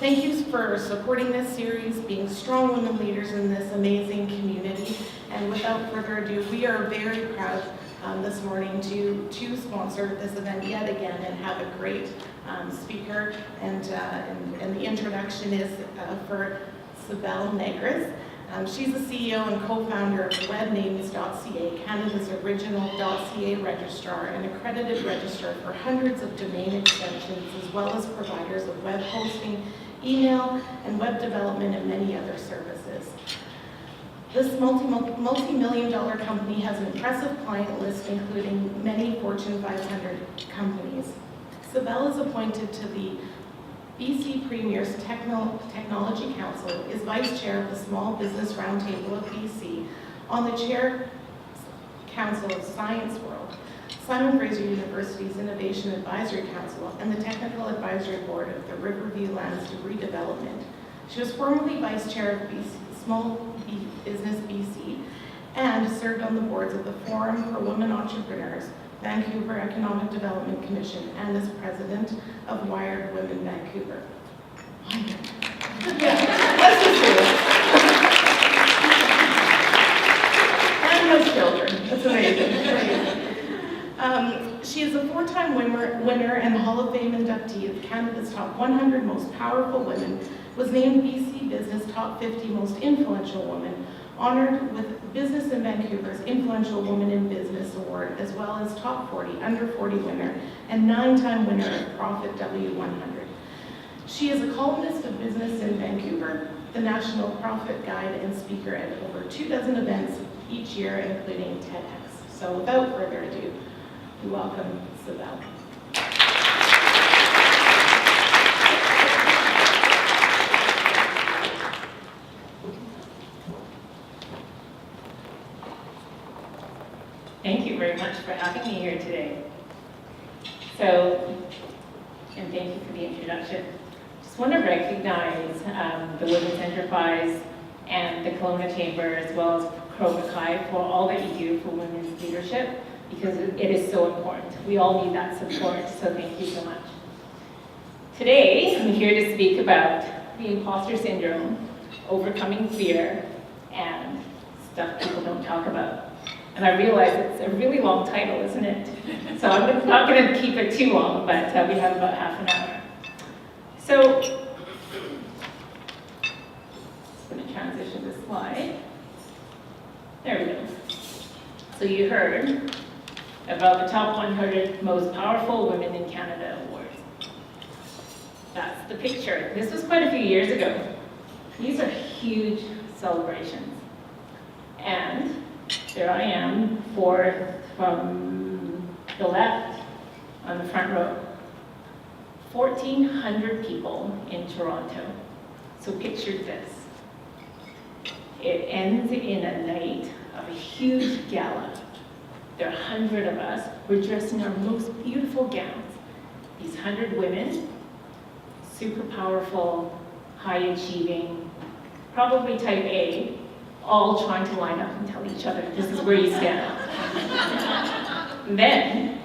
Thank you for supporting this series, being strong women leaders in this amazing community. And without further ado, we are very proud this morning to sponsor this event yet again and have a great speaker. And the introduction is for Cybele Negris. She's the CEO and co-founder of Webnames.ca, Canada's original .ca registrar and accredited registrar for hundreds of domain extensions, as well as providers of web hosting, email, and web development, and many other services. This multi-million-dollar company has an impressive client list, including many Fortune 500 companies. Cybele is appointed to the BC Premier's Technology Council, is Vice Chair of the Small Business Roundtable of BC, on the Chair Council of Science World, Simon Fraser University's Innovation Advisory Council, and the Technical Advisory Board of the Riverview Lands Redevelopment. She was formerly Vice Chair of Small Business BC and served on the boards of the Forum for Women Entrepreneurs, Vancouver Economic Development Commission, and as President of Wired Women Vancouver. Yeah, let's just do it. And has children. That's amazing. She is a 4-time winner and Hall of Fame inductee of Canada's Top 100 Most Powerful Women, was named BC Business Top 50 Most Influential Women, honored with Business in Vancouver's Influential Woman in Business Award, as well as Top 40, Under 40 winner, and 9-time winner of Profit W100. She is a columnist of Business in Vancouver, the National Profit Guide, and speaker at over 24 events each year, including TEDx. So without further ado, we welcome Cybele. Thank you very much for having me here today. And thank you for the introduction. Just want to recognize the Women's Enterprise and the Kelowna Chamber, as well as Chroma Chi, for all that you do for women's leadership, because it is so important. We all need that support, so thank you so much. Today, I'm here to speak about the imposter syndrome, overcoming fear, and stuff people don't talk about. And I realize it's a really long title, isn't it? So I'm not going to keep it too long, but we have about half an hour. So, just going to transition this slide. There we go. So you heard about the Top 100 Most Powerful Women in Canada Awards. That's the picture. This was quite a few years ago. These are huge celebrations. And there I am, from the left on the front row. 1,400 people in Toronto. So picture this. It ends in a night of a huge gala. There are 100 of us. We're dressed in our most beautiful gowns. These 100 women, super powerful, high achieving, probably type A, all trying to line up and tell each other, this is where you stand. Then,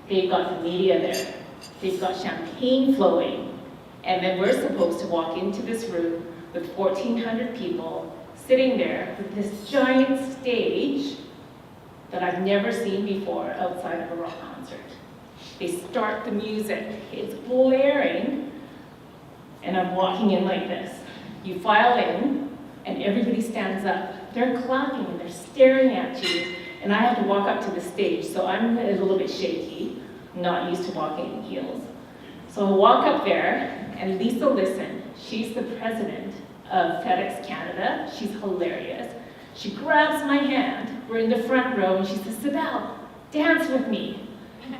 they've got the media there. They've got champagne flowing. And then we're supposed to walk into this room with 1,400 people sitting there with this giant stage that I've never seen before outside of a rock concert. They start the music, it's blaring, and I'm walking in like this. You file in, and everybody stands up. They're clapping and they're staring at you, and I have to walk up to the stage, so I'm a little bit shaky, not used to walking in heels. So I walk up there, and Lisa Lisson, she's the president of FedEx Canada. She's hilarious. She grabs my hand, we're in the front row, and she says, Cybele, dance with me.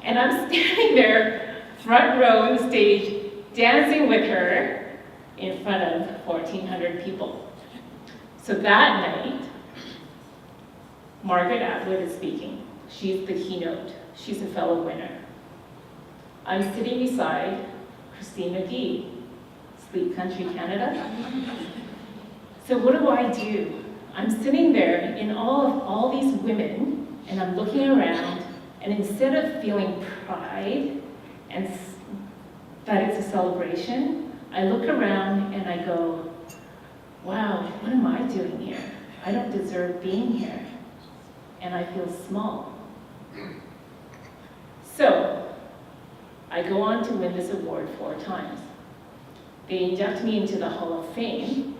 And I'm standing there, front row on the stage, dancing with her in front of 1,400 people. So that night, Margaret Atwood is speaking. She's the keynote. She's a fellow winner. I'm sitting beside Christine McGee, Sleep Country Canada. So what do? I'm sitting there in all these women, and I'm looking around, and instead of feeling pride and that it's a celebration, I look around and I go, wow, what am I doing here? I don't deserve being here. And I feel small. So, I go on to win this award 4 times. They induct me into the Hall of Fame.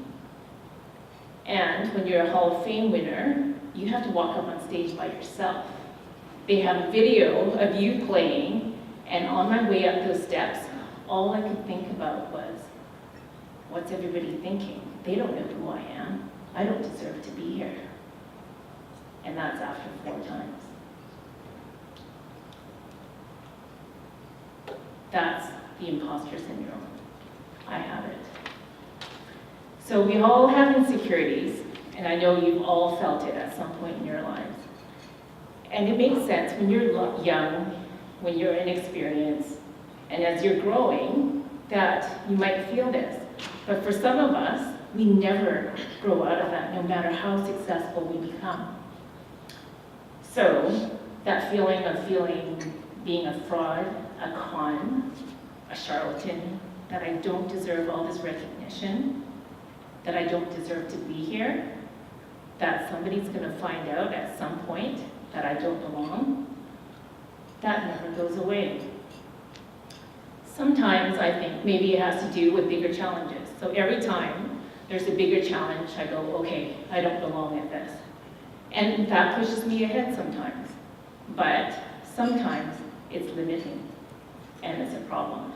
And when you're a Hall of Fame winner, you have to walk up on stage by yourself. They have a video of you playing, and on my way up those steps, all I could think about was, what's everybody thinking? They don't know who I am. I don't deserve to be here. And that's after 4 times. That's the imposter syndrome. I have it. So we all have insecurities, and I know you've all felt it at some point in your lives. And it makes sense when you're young, when you're inexperienced, and as you're growing, that you might feel this. But for some of us, we never grow out of that, no matter how successful we become. So that feeling of being a fraud, a con, a charlatan, that I don't deserve all this recognition, that I don't deserve to be here, that somebody's going to find out at some point that I don't belong, that never goes away. Sometimes I think maybe it has to do with bigger challenges. So every time there's a bigger challenge, I go, okay, I don't belong at this. And that pushes me ahead sometimes. But sometimes it's limiting, and it's a problem.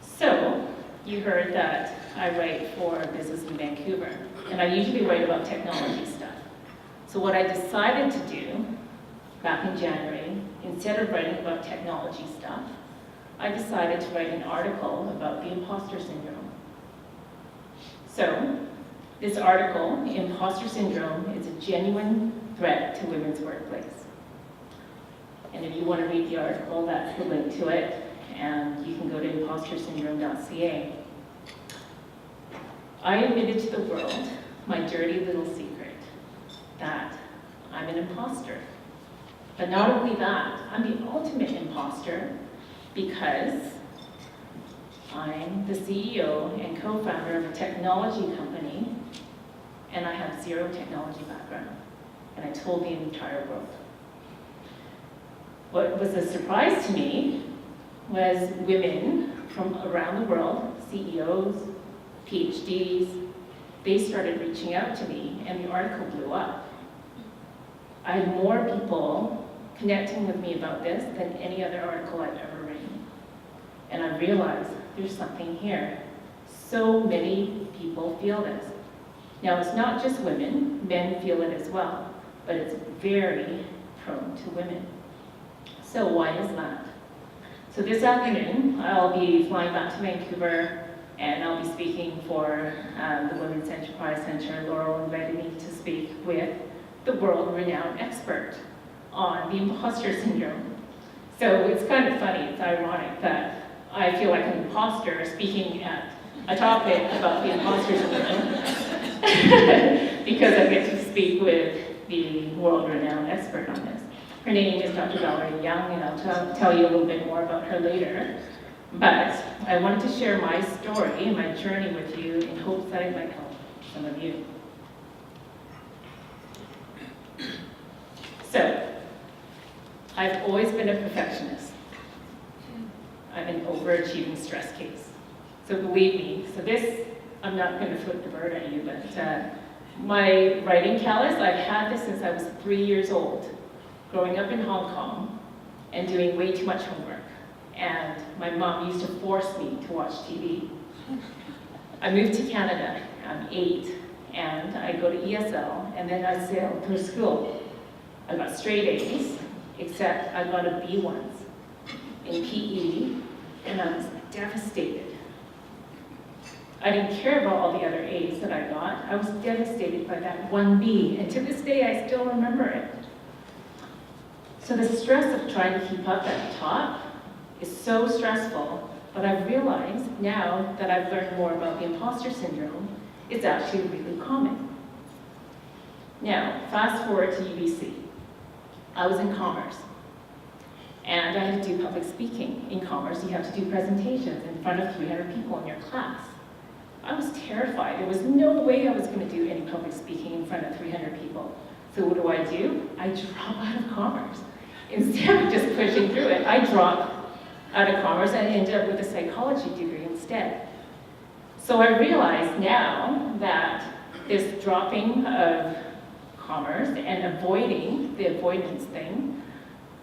So, you heard that I write for business in Vancouver, and I usually write about technology stuff. So what I decided to do back in January, instead of writing about technology stuff, I decided to write an article about the imposter syndrome. So, this article, Imposter Syndrome, is a genuine threat to women's workplace. And if you want to read the article, that's the link to it, and you can go to impostersyndrome.ca. I admitted to the world my dirty little secret, that I'm an imposter. But not only that, I'm the ultimate imposter because I'm the CEO and co-founder of a technology company, and I have 0 technology background. And I told the entire world. What was a surprise to me was women from around the world, CEOs, PhDs, they started reaching out to me, and the article blew up. I had more people connecting with me about this than any other article I've ever written. And I realized there's something here. So many people feel this. Now, it's not just women, men feel it as well, but it's very prone to women. So why is that? So this afternoon, I'll be flying back to Vancouver, and I'll be speaking for the Women's Enterprise Center. Laurel invited me to speak with the world-renowned expert on the imposter syndrome. So it's kind of funny, it's ironic that I feel like an imposter speaking at a topic about the imposter syndrome because I get to speak with the world-renowned expert on this. Her name is Dr. Valerie Young, and I'll tell you a little bit more about her later. But I wanted to share my story and my journey with you in hopes that it might help some of you. So, I've always been a perfectionist. I'm an overachieving stress case. So believe me, I'm not going to flip the bird at you, but my writing callus, I've had this since I was 3 years old, growing up in Hong Kong and doing way too much homework. And my mom used to force me to watch TV. I moved to Canada, I'm 8, and I go to ESL, and then I sailed through school. I got straight A's, except I got a B once in PE, and I was devastated. I didn't care about all the other A's that I got. I was devastated by that one B, and to this day I still remember it. So the stress of trying to keep up at the top is so stressful, but I've realized now that I've learned more about the imposter syndrome, it's actually really common. Now, fast forward to UBC. I was in commerce. And I had to do public speaking. In commerce, you have to do presentations in front of 300 people in your class. I was terrified. There was no way I was going to do any public speaking in front of 300 people. So what do? I drop out of commerce. Instead of just pushing through it, I dropped out of commerce and ended up with a psychology degree instead. So I realize now that this dropping of commerce and avoiding the avoidance thing,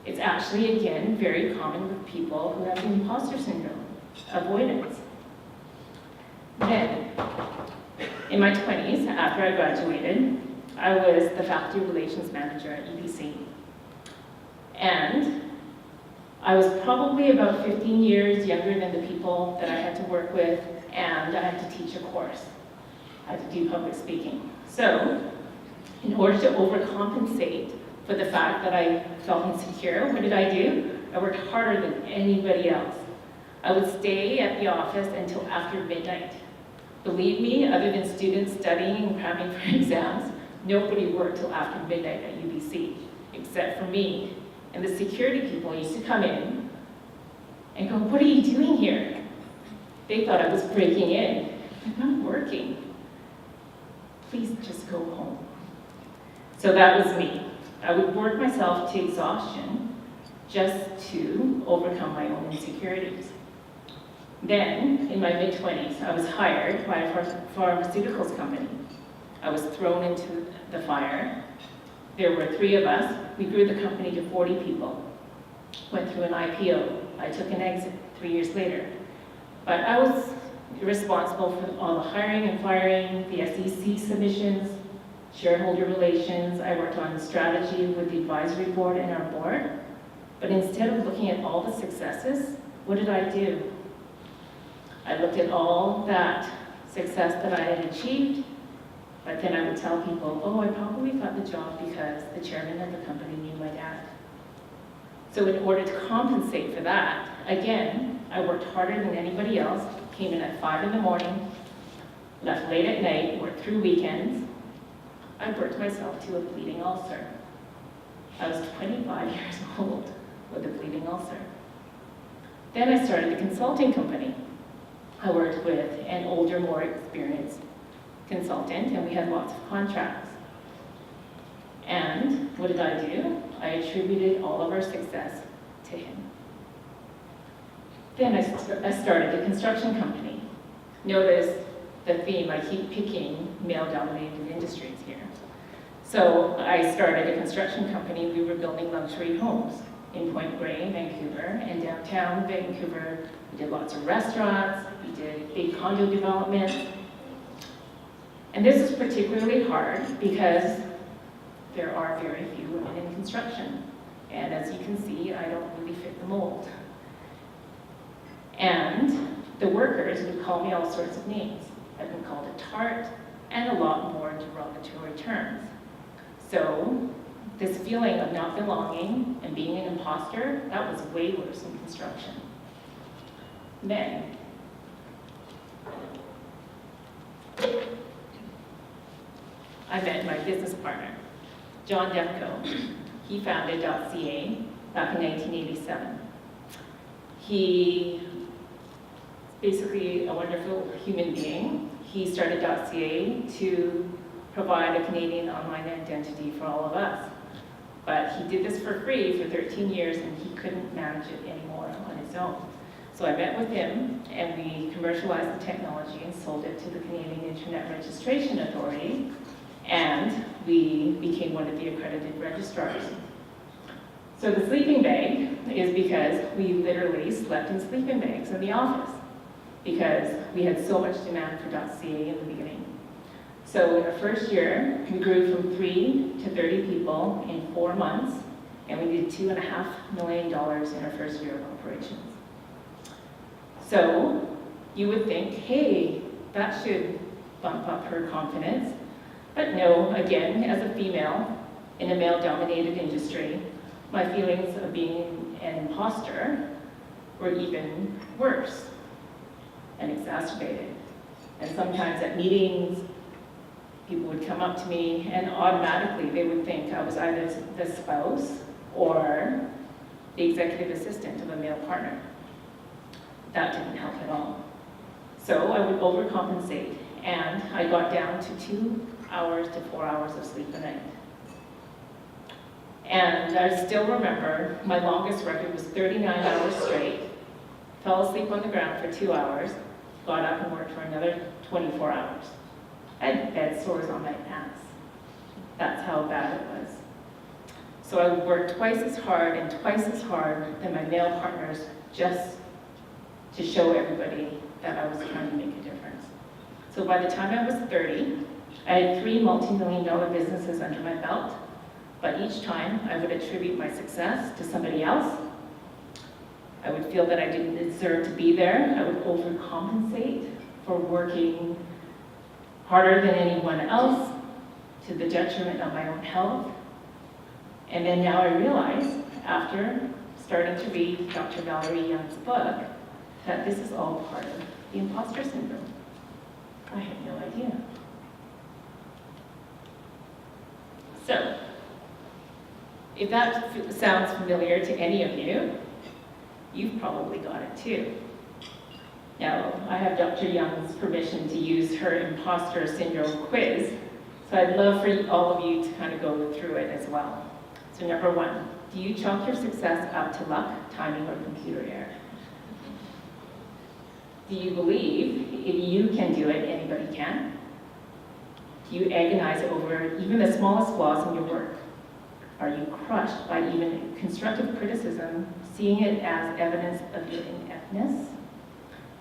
it's actually, again, very common with people who have the imposter syndrome, avoidance. Then, in my 20s, after I graduated, I was the faculty relations manager at UBC. And I was probably about 15 years younger than the people that I had to work with, and I had to teach a course. I had to do public speaking. So, in order to overcompensate for the fact that I felt insecure, what did? I worked harder than anybody else. I would stay at the office until after midnight. Believe me, other than students studying and cramming for exams, nobody worked till after midnight at UBC, except for me. And the security people used to come in and go, "What are you doing here?" They thought I was breaking in. I'm working. Please just go home. So that was me. I would work myself to exhaustion just to overcome my own insecurities. Then, in my mid-20s, I was hired by a pharmaceuticals company. I was thrown into the fire. There were 3 of us. We grew the company to 40 people. Went through an IPO. I took an exit 3 years later. But I was responsible for all the hiring and firing, the SEC submissions, shareholder relations. I worked on strategy with the advisory board and our board. But instead of looking at all the successes, what did I do? I looked at all that success that I had achieved, but then I would tell people, "Oh, I probably got the job because the chairman of the company knew my dad." So in order to compensate for that, again, I worked harder than anybody else, came in at 5 in the morning, left late at night, worked through weekends. I worked myself to a bleeding ulcer. I was 25 years old with a bleeding ulcer. Then I started a consulting company. I worked with an older, more experienced consultant, and we had lots of contracts. And what did? I attributed all of our success to him. Then I started a construction company. Notice the theme, I keep picking male-dominated industries here. So I started a construction company. We were building luxury homes in Point Grey, Vancouver, and downtown Vancouver. We did lots of restaurants, we did big condo developments. And this is particularly hard because there are very few women in construction. And as you can see, I don't really fit the mold. And the workers would call me all sorts of names. I've been called a tart and a lot more derogatory terms. So this feeling of not belonging and being an imposter, that was way worse in construction. Then, I met my business partner, John Demko. He founded .ca back in 1987. He basically a wonderful human being. He started .ca to provide a Canadian online identity for all of us. But he did this for free for 13 years and he couldn't manage it anymore on his own. So I met with him and we commercialized the technology and sold it to the Canadian Internet Registration Authority, and we became one of the accredited registrars. So the sleeping bag is because we literally slept in sleeping bags in the office because we had so much demand for .ca in the beginning. So in our first year, we grew from 3 to 30 people in 4 months, and we did $2.5 million in our first year of operations. So you would think, hey, that should bump up her confidence. But no, again, as a female in a male-dominated industry, my feelings of being an imposter were even worse and exacerbated. And sometimes at meetings, people would come up to me and automatically they would think I was either the spouse or the executive assistant of a male partner. That didn't help at all. So I would overcompensate, and I got down to 2 hours to 4 hours of sleep a night. And I still remember my longest record was 39 hours straight, fell asleep on the ground for 2 hours, got up and worked for another 24 hours. I had bed sores on my ass. That's how bad it was. So I worked twice as hard and twice as hard than my male partners just to show everybody that I was trying to make a difference. So by the time I was 30, I had 3 multi-million-dollar businesses under my belt, but each time I would attribute my success to somebody else. I would feel that I didn't deserve to be there. I would overcompensate for working harder than anyone else to the detriment of my own health. And then now I realize, after starting to read Dr. Valerie Young's book, that this is all part of the imposter syndrome. I had no idea. So, if that sounds familiar to any of you, you've probably got it too. Now, I have Dr. Young's permission to use her imposter syndrome quiz, so I'd love for all of you to kind of go through it as well. So number 1, do you chalk your success up to luck, timing, or computer error? Do you believe if you can do it, anybody can? Do you agonize over even the smallest flaws in your work? Are you crushed by even constructive criticism, seeing it as evidence of your ineptness?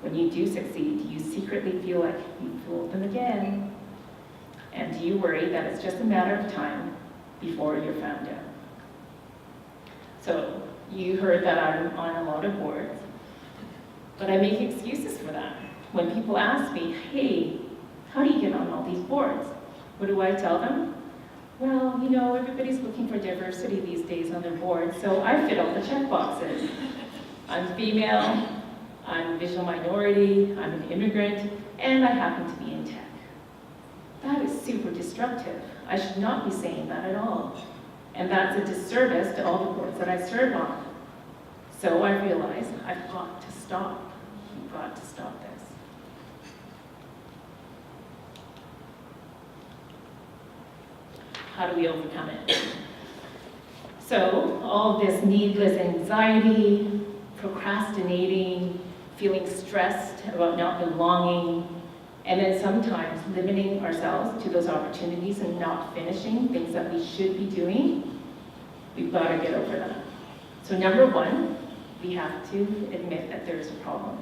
When you do succeed, do you secretly feel like you fooled them again? And do you worry that it's just a matter of time before you're found out? So you heard that I'm on a lot of boards, but I make excuses for that. When people ask me, hey, how do you get on all these boards? What do I tell them? Well, you know, everybody's looking for diversity these days on their boards, so I fit all the check boxes. I'm female, I'm visual minority, I'm an immigrant, and I happen to be in tech. That is super destructive. I should not be saying that at all. And that's a disservice to all the boards that I serve on. So I realized I've got to stop. You've got to stop this. How do we overcome it? So all this needless anxiety, procrastinating, feeling stressed about not belonging, and then sometimes limiting ourselves to those opportunities and not finishing things that we should be doing, we've got to get over that. So number 1, we have to admit that there's a problem.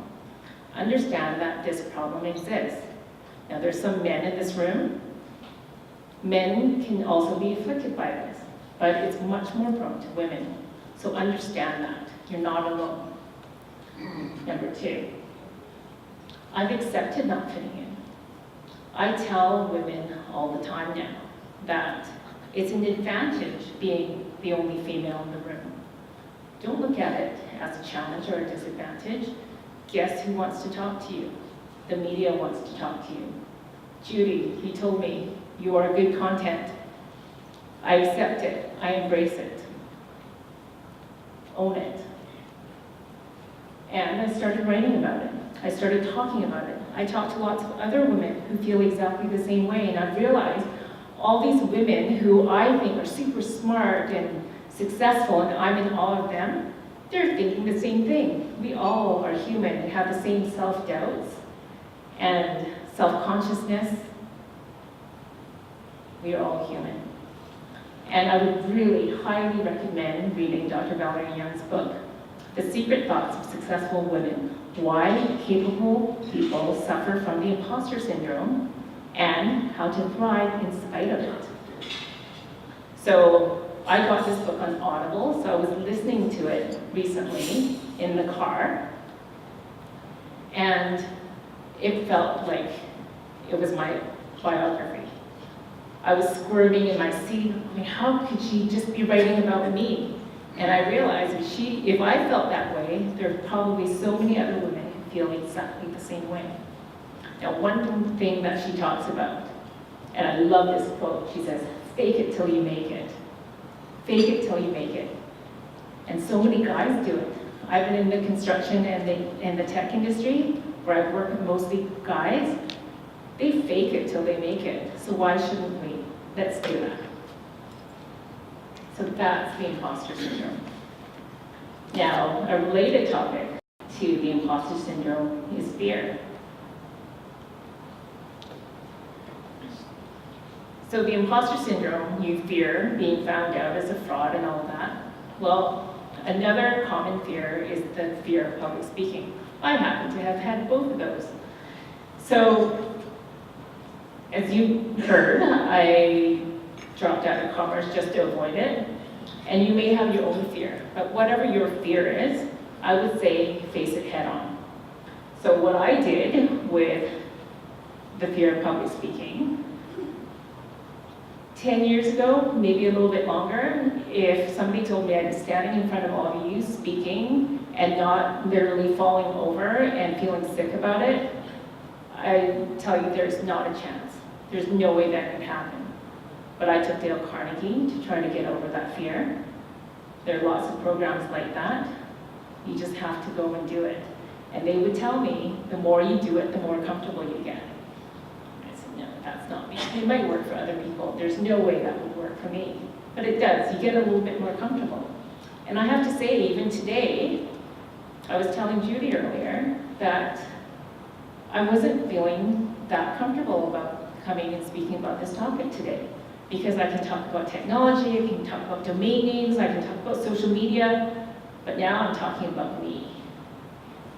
Understand that this problem exists. Now there's some men in this room. Men can also be afflicted by this, but it's much more prone to women. So understand that. You're not alone. Number 2, I've accepted not fitting in. I tell women all the time now that it's an advantage being the only female in the room. Don't look at it as a challenge or a disadvantage. Guess who wants to talk to you? The media wants to talk to you. Judy, he told me, you are good content. I accept it. I embrace it. Own it. And I started writing about it. I started talking about it. I talked to lots of other women who feel exactly the same way, and I realized all these women who I think are super smart and successful, and I'm in awe of them, they're thinking the same thing. We all are human and have the same self-doubts and self-consciousness. We are all human. And I would really highly recommend reading Dr. Valerie Young's book, The Secret Thoughts of Successful Women: Why Capable People Suffer from the Imposter Syndrome and How to Thrive in Spite of It. So I got this book on Audible, so I was listening to it recently in the car, and it felt like it was my biography. I was squirming in my seat. I mean, how could she just be writing about me? And I realized if I felt that way, there are probably so many other women who feel exactly the same way. Now, one thing that she talks about, and I love this quote, she says, fake it till you make it. Fake it till you make it. And so many guys do it. I've been in the construction and the tech industry, where I've worked with mostly guys. They fake it till they make it. So why shouldn't we? Let's do that. So that's the imposter syndrome. Now, a related topic to the imposter syndrome is fear. So the imposter syndrome, you fear being found out as a fraud and all of that. Well, another common fear is the fear of public speaking. I happen to have had both of those. So, as you heard, I dropped out of commerce just to avoid it. And you may have your own fear, but whatever your fear is, I would say face it head on. So what I did with the fear of public speaking, 10 years ago, maybe a little bit longer, if somebody told me I'd be standing in front of all of you speaking and not literally falling over and feeling sick about it, I tell you there's not a chance. There's no way that can happen. But I took Dale Carnegie to try to get over that fear. There are lots of programs like that. You just have to go and do it. And they would tell me, the more you do it, the more comfortable you get. I said, no, that's not me. It might work for other people. There's no way that would work for me. But it does. You get a little bit more comfortable. And I have to say, even today, I was telling Judy earlier that I wasn't feeling that comfortable about coming and speaking about this topic today. Because I can talk about technology, I can talk about domain names, I can talk about social media, but now I'm talking about me.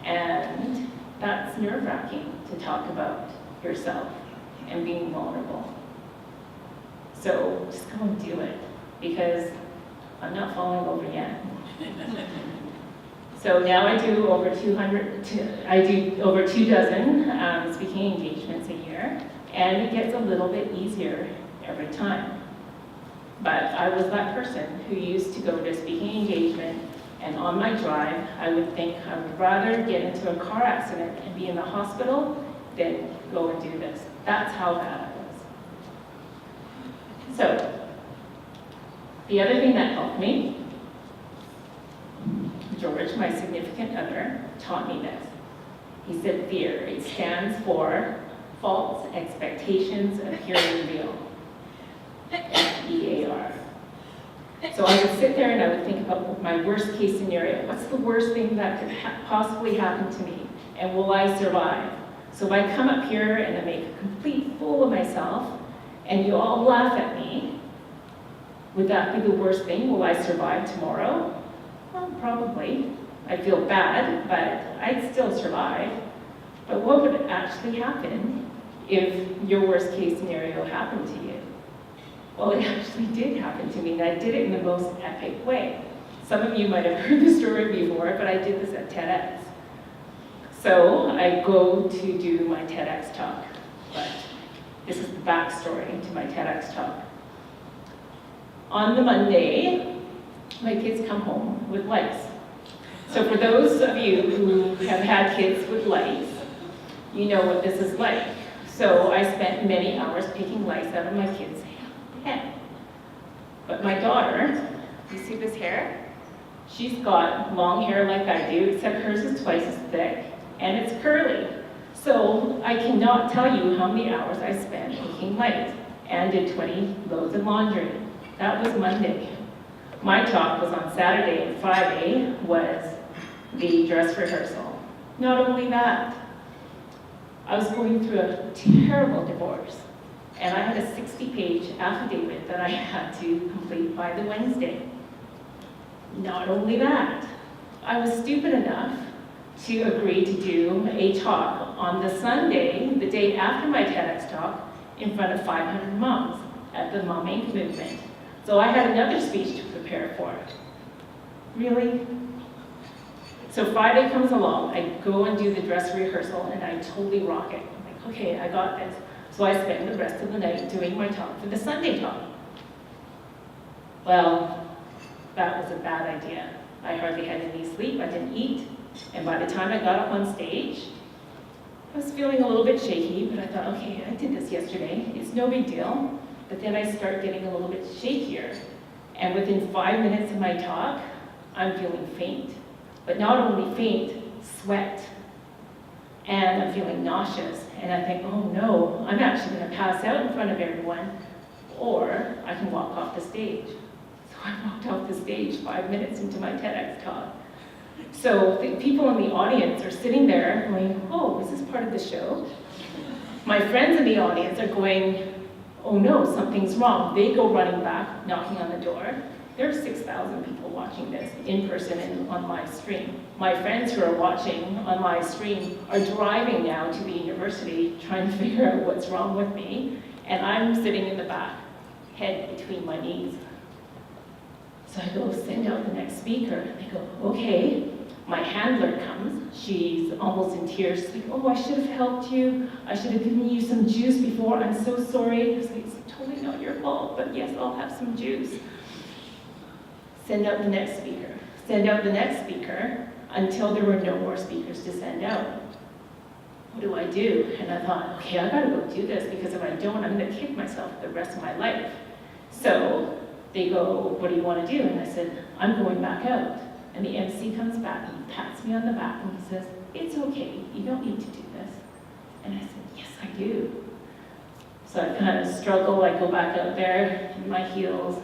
And that's nerve-wracking to talk about yourself and being vulnerable. So just go and do it, because I'm not falling over yet. So now I do over 24 speaking engagements a year, and it gets a little bit easier every time. But I was that person who used to go to a speaking engagement, and on my drive, I would think I would rather get into a car accident and be in the hospital than go and do this. That's how bad I was. So, the other thing that helped me, George, my significant other, taught me this. He said fear, it stands for false expectations appearing real. F-E-A-R. So I would sit there and I would think about my worst case scenario. What's the worst thing that could possibly happen to me? And will I survive? So if I come up here and I make a complete fool of myself and you all laugh at me, would that be the worst thing? Will I survive tomorrow? Well, probably. I'd feel bad, but I'd still survive. But what would actually happen if your worst case scenario happened to you? Well, it actually did happen to me, and I did it in the most epic way. Some of you might have heard the story before, but I did this at TEDx. So I go to do my TEDx talk, but this is the backstory to my TEDx talk. On the Monday, my kids come home with lice. So for those of you who have had kids with lice, you know what this is like. So I spent many hours picking lice out of my kids' head. But my daughter, you see this hair? She's got long hair like I do, except hers is twice as thick, and it's curly. So I cannot tell you how many hours I spent picking lice and did 20 loads of laundry. That was Monday. My talk was on Saturday, and Friday was the dress rehearsal. Not only that, I was going through a terrible divorce, and I had a 60-page affidavit that I had to complete by the Wednesday. Not only that, I was stupid enough to agree to do a talk on the Sunday, the day after my TEDx talk, in front of 500 moms at the Mom Inc. movement. So I had another speech to prepare for. Really? So Friday comes along, I go and do the dress rehearsal, and I totally rock it. I'm like, okay, I got this. So I spend the rest of the night doing my talk for the Sunday talk. Well, that was a bad idea. I hardly had any sleep, I didn't eat, and by the time I got up on stage, I was feeling a little bit shaky, but I thought, okay, I did this yesterday, it's no big deal. But then I start getting a little bit shakier, and within 5 minutes of my talk, I'm feeling faint. But not only faint, sweat. And I'm feeling nauseous. And I think, oh no, I'm actually going to pass out in front of everyone, or I can walk off the stage. So I walked off the stage 5 minutes into my TEDx talk. So the people in the audience are sitting there going, oh, is this part of the show? My friends in the audience are going, oh no, something's wrong. They go running back, knocking on the door. There are 6,000 people watching this in person and on live stream. My friends who are watching on live stream are driving now to the university trying to figure out what's wrong with me, and I'm sitting in the back, head between my knees. So I go send out the next speaker. They go, okay. My handler comes. She's almost in tears. She's like, oh, I should have helped you. I should have given you some juice before. I'm so sorry. I was like, it's totally not your fault, but yes, I'll have some juice. Send out the next speaker. Send out the next speaker until there were no more speakers to send out. What do I do? And I thought, okay, I gotta go do this, because if I don't, I'm gonna kick myself the rest of my life. So they go, what do you want to do? And I said, I'm going back out. And the MC comes back and he pats me on the back and he says, it's okay, you don't need to do this. And I said, yes, I do. So I kind of struggle, I go back out there in my heels,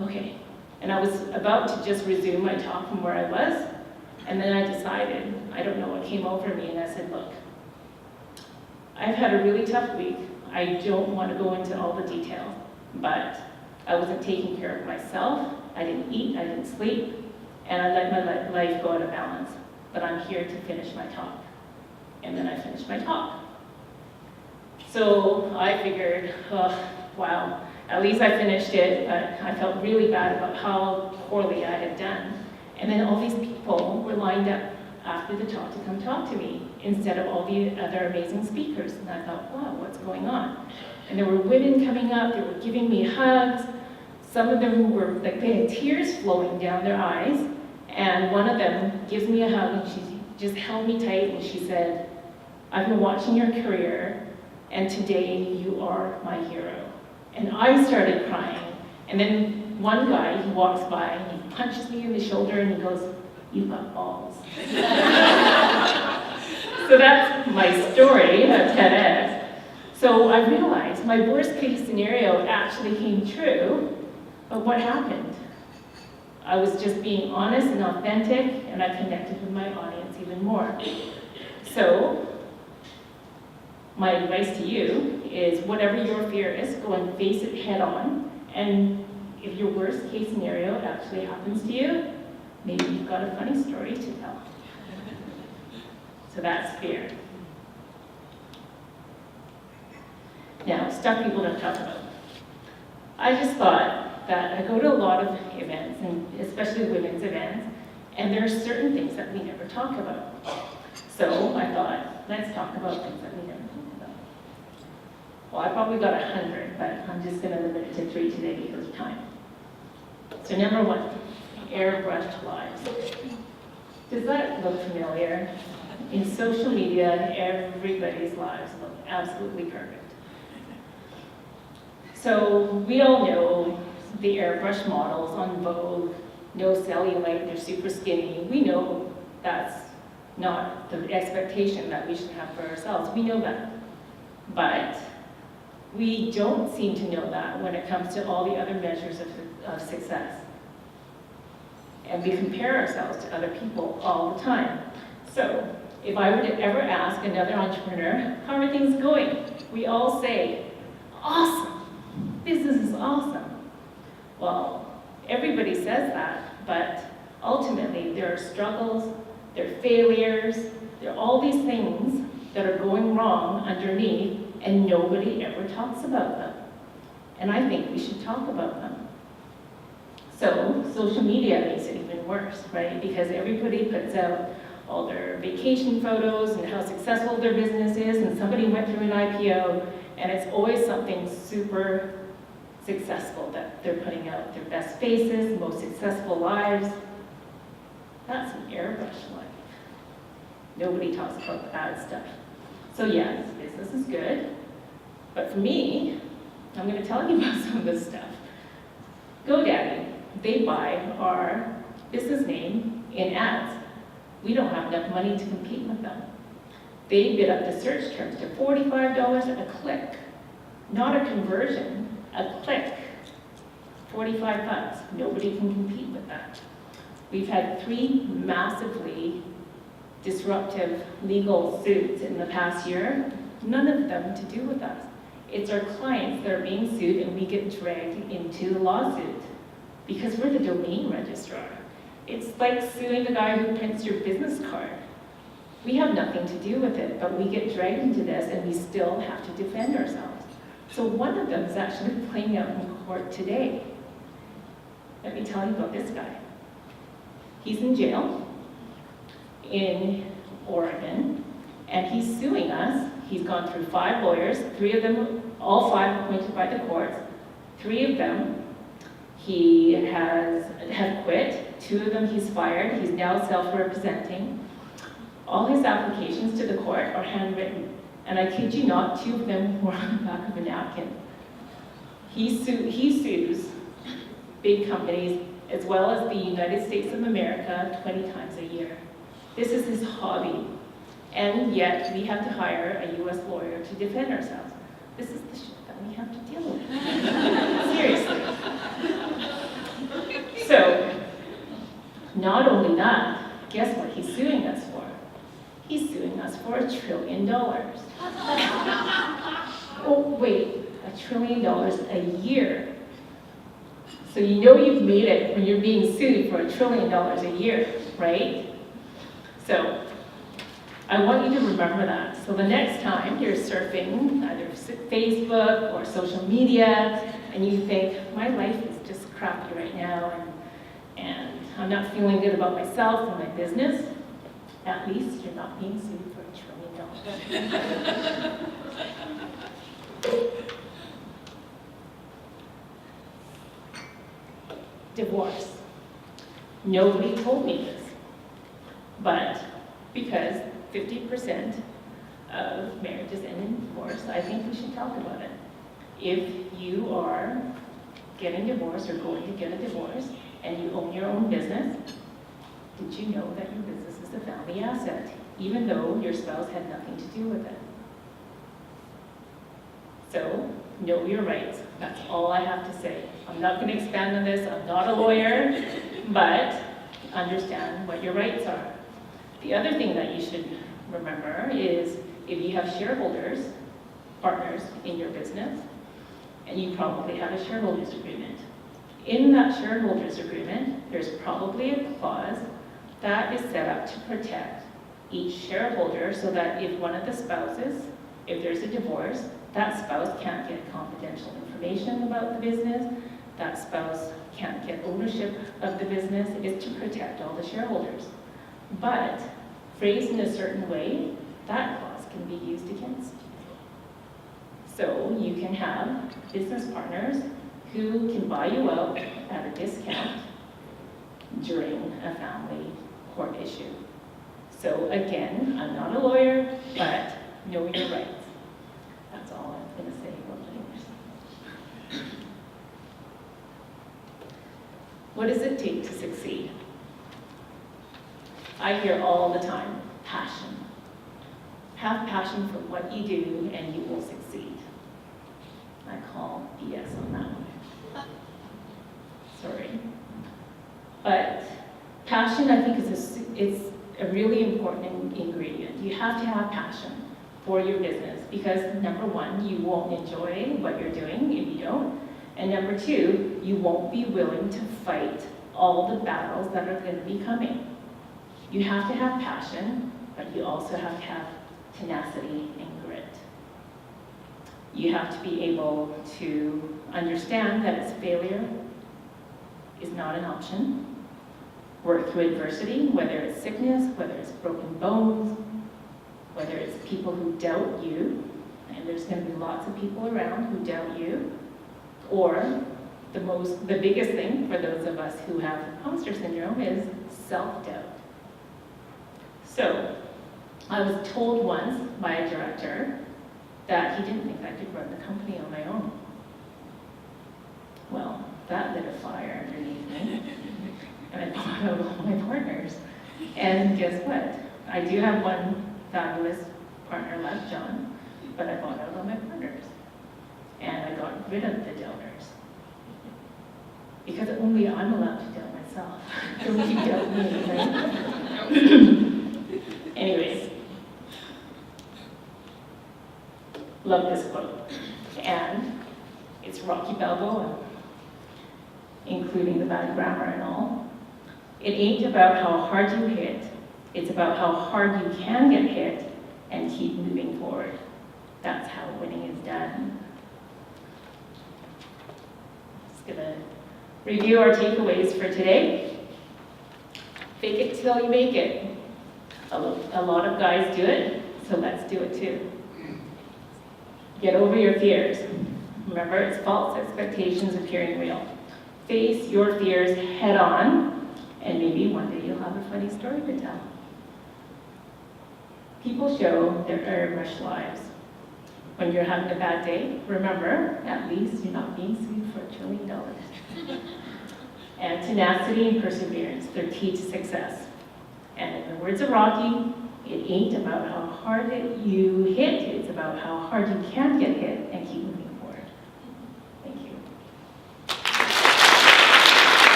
okay. And I was about to just resume my talk from where I was, and then I decided, I don't know what came over me, and I said, look, I've had a really tough week. I don't want to go into all the details, but I wasn't taking care of myself. I didn't eat, I didn't sleep, and I let my life go out of balance. But I'm here to finish my talk. And then I finished my talk. So I figured, oh, wow, at least I finished it, but I felt really bad about how poorly I had done. And then all these people were lined up after the talk to come talk to me, instead of all the other amazing speakers. And I thought, wow, what's going on? And there were women coming up, they were giving me hugs. Some of them were, like, they had tears flowing down their eyes. And one of them gives me a hug, and she just held me tight, and she said, I've been watching your career, and today you are my hero. And I started crying. And then one guy, he walks by, and he punches me in the shoulder, and he goes, you've got balls. So that's my story of TEDx. So I realized my worst case scenario actually came true, but what happened? I was just being honest and authentic, and I connected with my audience even more. So my advice to you is, whatever your fear is, go and face it head on. And if your worst case scenario actually happens to you, maybe you've got a funny story to tell. So that's fear. Now, stuff people don't talk about. I just thought that I go to a lot of events, and especially women's events, and there are certain things that we never talk about. So I thought, let's talk about things that we never talk about. Well, I probably got 100, but I'm just going to limit it to 3 today because of time. So number 1, airbrushed lives. Does that look familiar? In social media, everybody's lives look absolutely perfect. So we all know the airbrush models on Vogue, no cellulite, they're super skinny. We know that's not the expectation that we should have for ourselves. We know that. But we don't seem to know that when it comes to all the other measures of success. And we compare ourselves to other people all the time. So if I were to ever ask another entrepreneur, how are things going? We all say, awesome. Business is awesome. Well, everybody says that, but ultimately there are struggles, there are failures, there are all these things that are going wrong underneath, and nobody ever talks about them. And I think we should talk about them. So social media makes it even worse, right? Because everybody puts out all their vacation photos and how successful their business is, and somebody went through an IPO, and it's always something super successful that they're putting out, their best faces, most successful lives. That's an airbrush life. Nobody talks about the bad stuff. So yes, business is good, but for me, I'm going to tell you about some of this stuff. GoDaddy, they buy our business name in ads. We don't have enough money to compete with them. They bid up the search terms to $45 a click. Not a conversion, a click. 45 bucks. Nobody can compete with that. We've had 3 massively disruptive legal suits in the past year, none of them to do with us. It's our clients that are being sued and we get dragged into the lawsuit because we're the domain registrar. It's like suing the guy who prints your business card. We have nothing to do with it, but we get dragged into this and we still have to defend ourselves. So one of them is actually playing out in court today. Let me tell you about this guy. He's in jail in Oregon, and he's suing us. He's gone through 5 lawyers, 3 of them, all 5 appointed by the courts. 3 of them he have quit. 2 of them he's fired. He's now self-representing. All his applications to the court are handwritten, and I kid you not, 2 of them were on the back of a napkin. He sues big companies as well as the United States of America 20 times a year. This is his hobby, and yet we have to hire a U.S. lawyer to defend ourselves. This is the shit that we have to deal with. Seriously. So, not only that, guess what he's suing us for? He's suing us for $1 trillion. Oh, wait, $1 trillion a year. So you know you've made it when you're being sued for $1 trillion a year, right? So I want you to remember that. So the next time you're surfing either Facebook or social media and you think, my life is just crappy right now and I'm not feeling good about myself and my business, at least you're not being sued for $1 trillion. Divorce. Nobody told me this, but because 50% of marriages end in divorce, I think we should talk about it. If you are getting divorced or going to get a divorce and you own your own business, did you know that your business is a family asset, even though your spouse had nothing to do with it? So, know your rights. That's all I have to say. I'm not going to expand on this. I'm not a lawyer, but understand what your rights are. The other thing that you should remember is if you have shareholders, partners in your business, and you probably have a shareholders agreement. In that shareholders agreement, there's probably a clause that is set up to protect each shareholder so that if one of the spouses, if there's a divorce, that spouse can't get confidential information about the business, that spouse can't get ownership of the business. It's to protect all the shareholders. But phrased in a certain way, that clause can be used against you. So you can have business partners who can buy you out at a discount during a family court issue. So again, I'm not a lawyer, but know your rights. That's all I'm going to say about divorce. What does it take to succeed? I hear all the time, passion. Have passion for what you do and you will succeed. I call BS on that one. Sorry. But passion, I think, is a really important ingredient. You have to have passion for your business because, number one, you won't enjoy what you're doing if you don't. And number two, you won't be willing to fight all the battles that are going to be coming. You have to have passion, but you also have to have tenacity and grit. You have to be able to understand that it's failure is not an option. Work through adversity, whether it's sickness, whether it's broken bones, whether it's people who doubt you, and there's going to be lots of people around who doubt you, or the biggest thing for those of us who have imposter syndrome is self-doubt. So, I was told once by a director that he didn't think I could run the company on my own. Well, that lit a fire underneath me. And I thought of all my partners. And guess what? I do have one fabulous partner left, John, but I bought out all my partners. And I got rid of the donors. Because only I'm allowed to doubt myself. Don't you doubt me, right? Anyways. Love this quote. And it's Rocky Balboa, including the bad grammar and all. It ain't about how hard you hit, it's about how hard you can get hit and keep moving forward. That's how winning is done. Just gonna review our takeaways for today. Fake it till you make it. A lot of guys do it, so let's do it too. Get over your fears. Remember, it's false expectations appearing real. Face your fears head on, and maybe one day you'll have a funny story to tell. People show their airbrushed lives. When you're having a bad day, remember, at least you're not being sued for $1 trillion. And tenacity and perseverance, they're key to success. And in the words of Rocky, it ain't about how hard you hit, it's about how hard you can get hit and keep moving